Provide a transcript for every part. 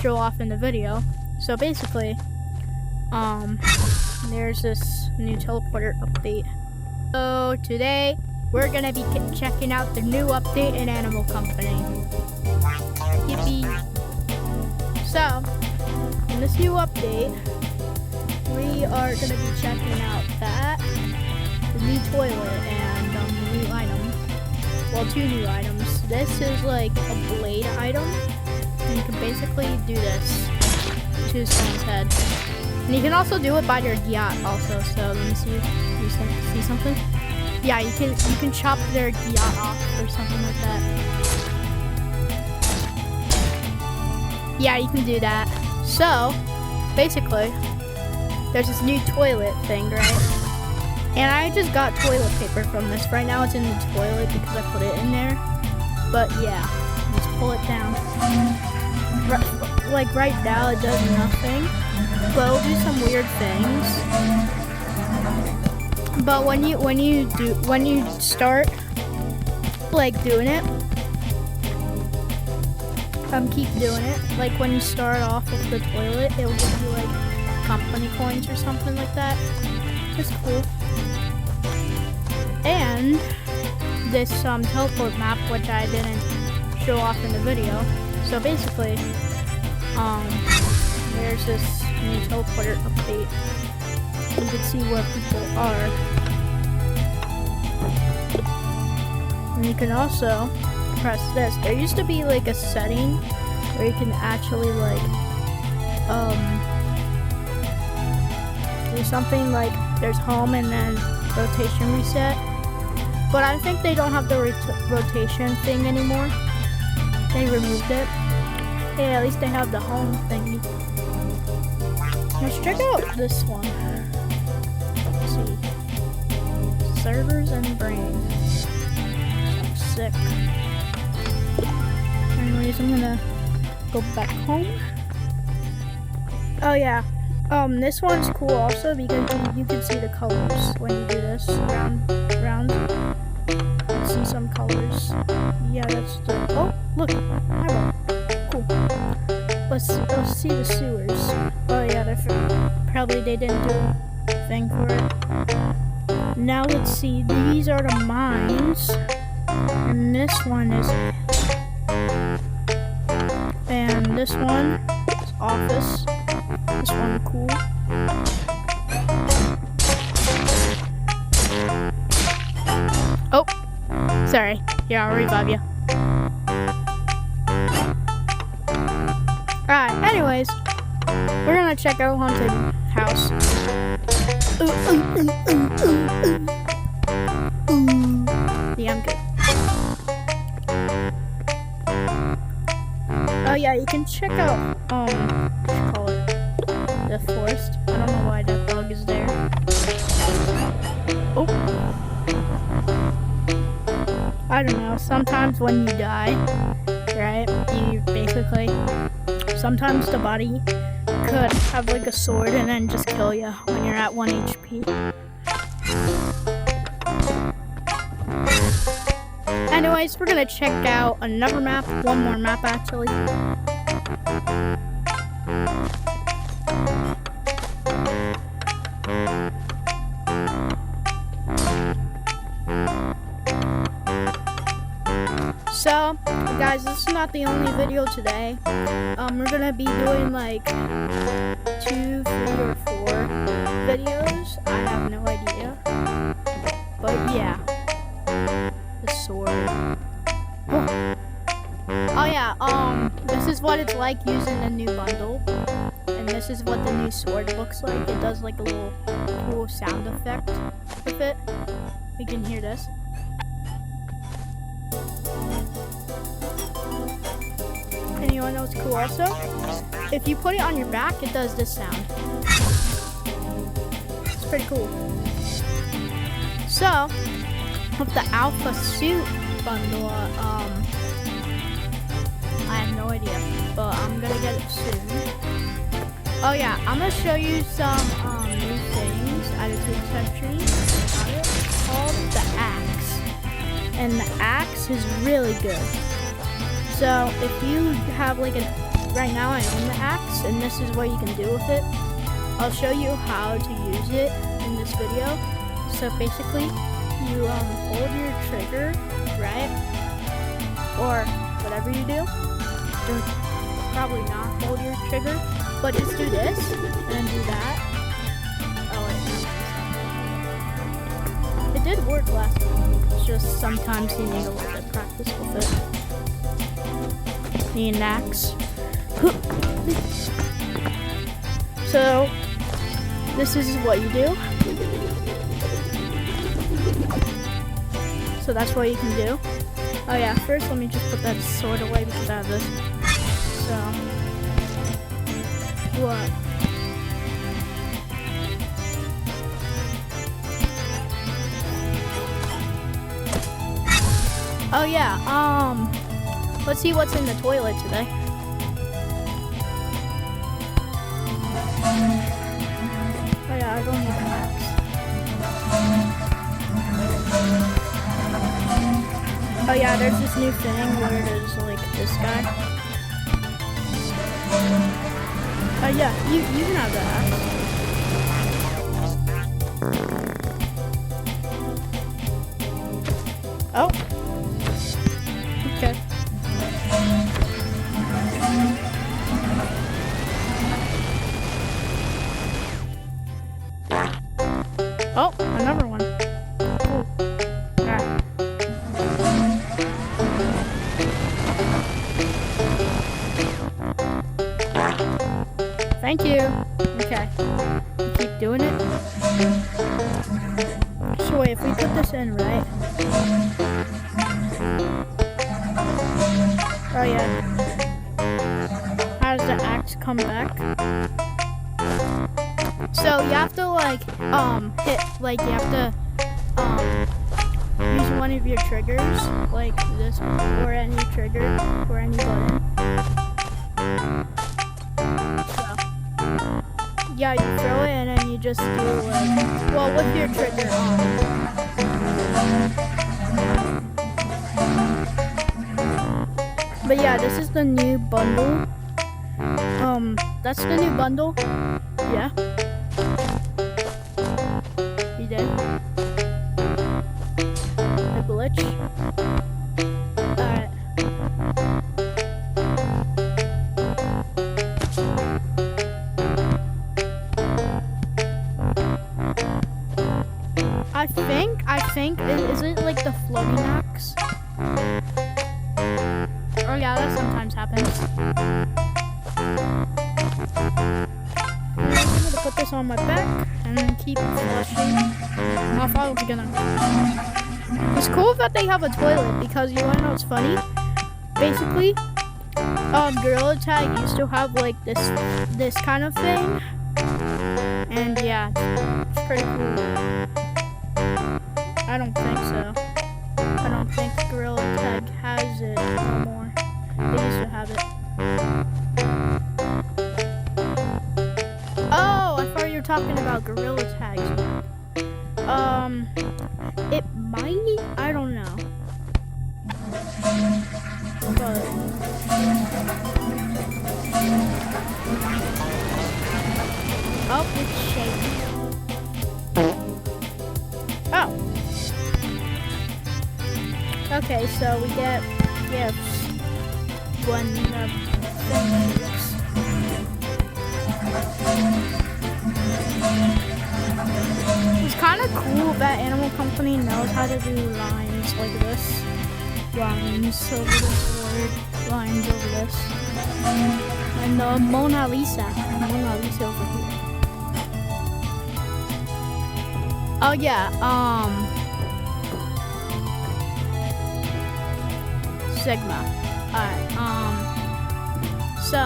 show off in the video. So basically, there's this new teleporter update. So today, we're gonna be checking out the new update in Animal Company. Yippee! So, in this new update, we are gonna be checking out the new toilet and the new item. Well, two new items. This is like a blade item, and you can basically do this to someone's head. And you can also do it by your yacht also. So let me see. You see something? Yeah, you can chop their yacht off or something like that. Yeah, you can do that. So basically, there's this new toilet thing, right? And I just got toilet paper from this. Right now it's in the toilet because I put it in there. But yeah, let's pull it down. Like right now it does nothing. But it'll do some weird things. But when you start like doing it, keep doing it. Like when you start off with the toilet, it will give you like company coins or something like that. It's cool. And this teleport map, which I didn't show off in the video. So basically, there's this new teleporter update. You can see where people are. And you can also press this. There used to be like a setting where you can actually like do something like there's home and then rotation reset. But I think they don't have the rotation thing anymore. They removed it. Hey, at least they have the home thingy. Let's check out this one. Let's see. Servers and brains. I'm sick. Anyways, I'm gonna go back home. Oh yeah. This one's cool also because you can see the colors when you do this round. See some colors. Yeah, that's the. Oh, look, highball. Cool. Let's see the sewers. Oh yeah, they didn't do a thing for it. Now let's see. These are the mines, and this one is, and this one is office. This one cool. Oh. Sorry. Here, I'll revive you. Alright, anyways. We're gonna check out Haunted House. Yeah, I'm good. Oh yeah, you can check out, what you call it? The forest. I don't know why that bug is there. Oh. I don't know, sometimes when you die, right, you basically, sometimes the body could have like a sword and then just kill you when you're at 1 HP. Anyways, we're gonna check out another map, one more map actually. So, guys, this is not the only video today. We're gonna be doing like 2, 3, or 4 videos. I have no idea. But yeah. The sword. Oh yeah, this is what it's like using the new bundle. And this is what the new sword looks like. It does like a little cool sound effect with it. You can hear this. And you wanna know what's cool also? If you put it on your back, it does this sound. It's pretty cool. So, with the Alpha Suit bundle, I have no idea, but I'm gonna get it soon. Oh yeah, I'm gonna show you some new things added to the accessories. It's called the axe, and the axe is really good. So if you have like right now I own the axe, and this is what you can do with it. I'll show you how to use it in this video. So basically, you hold your trigger, right? Or whatever you do. Don't probably not hold your trigger, but just do this and do that. Oh wait, it did work last time. It's just sometimes you need a little bit of practice with it. Need an axe. So this is what you do. So that's what you can do. Oh yeah, first let me just put that sword away because I have this. So what? Oh yeah, let's see what's in the toilet today. Oh yeah, I don't need an axe. Oh yeah, there's this new thing where there's like this guy. Oh yeah, you can have that axe. Oh. Okay. Oh, another one. Cool. Alright. Thank you. Okay. Keep doing it. So wait, if we put this in, right? Oh yeah. How does the axe come back? So you have to like hit, like you have to use one of your triggers, like this, or any trigger, or any button. So yeah, you throw it and then you just do like, well, with your trigger on. But yeah, this is the new bundle. That's the new bundle. Yeah. You did. The glitch. Alright. I think, is it like the floating axe? Oh yeah, that sometimes happens. I'm gonna put this on my back and then keep flushing. I'll probably gonna. It's cool that they have a toilet because you wanna know what's funny? Basically, Gorilla Tag used to have like this kind of thing, and yeah, it's pretty cool. I don't think so. I don't think Gorilla Tag has it no more. They used to have it. Oh, I thought you were talking about Gorilla Tags. It might. I don't know. But oh, it's shaking. Oh. Okay, so we get gifts. One thing. It's kind of cool that Animal Company knows how to do lines like this. Lines over this word. Lines over this. And the Mona Lisa. Mona Lisa over here. Oh yeah, Sigma. Alright, so,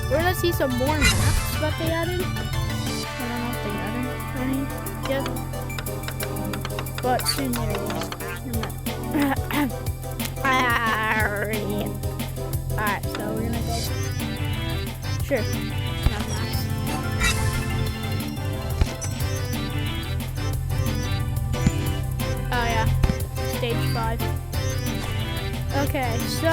we're gonna see some more maps that they added. I don't know if they added any yet, but soon there will. Alright, so we're gonna go. Sure. Not maps. Oh yeah. Stage 5. Okay, so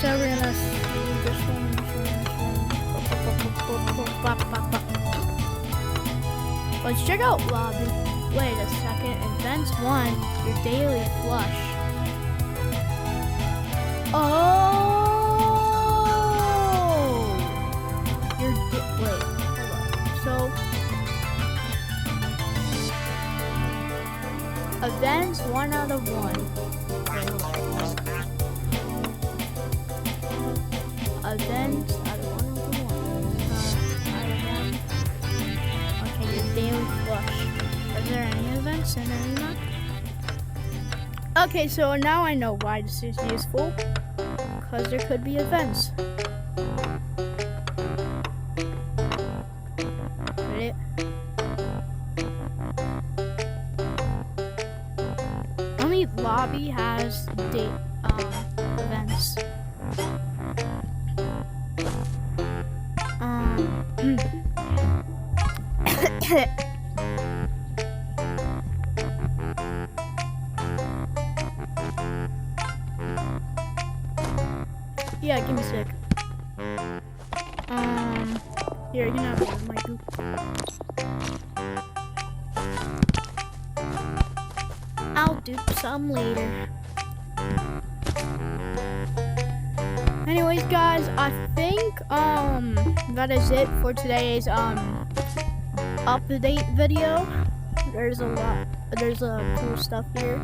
we're gonna see this one. Let's check out lobby. Wait a second. Events 1, your daily flush. Oh! Wait, hold on. So, events 1 out of 1. Wait, hold on. Events out of 1 over 1. Out of 1. Okay, your daily flush. Are there any events in any map? Okay, so now I know why this is useful. Because there could be events. Right? Only lobby has events. Yeah, give me a sec. Here, you can have one of my goop. I'll dupe some later. Anyways, guys, I think that is it for today's update video. There's cool stuff here.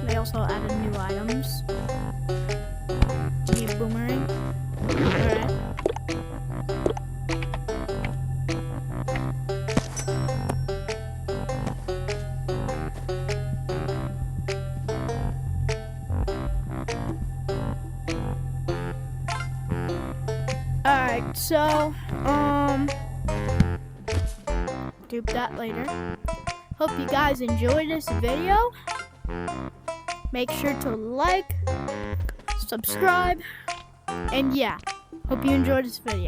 They also added new items. New boomerang. Alright. Alright, so dupe that later. Hope you guys enjoyed this video. Make sure to like, subscribe, and yeah, hope you enjoyed this video.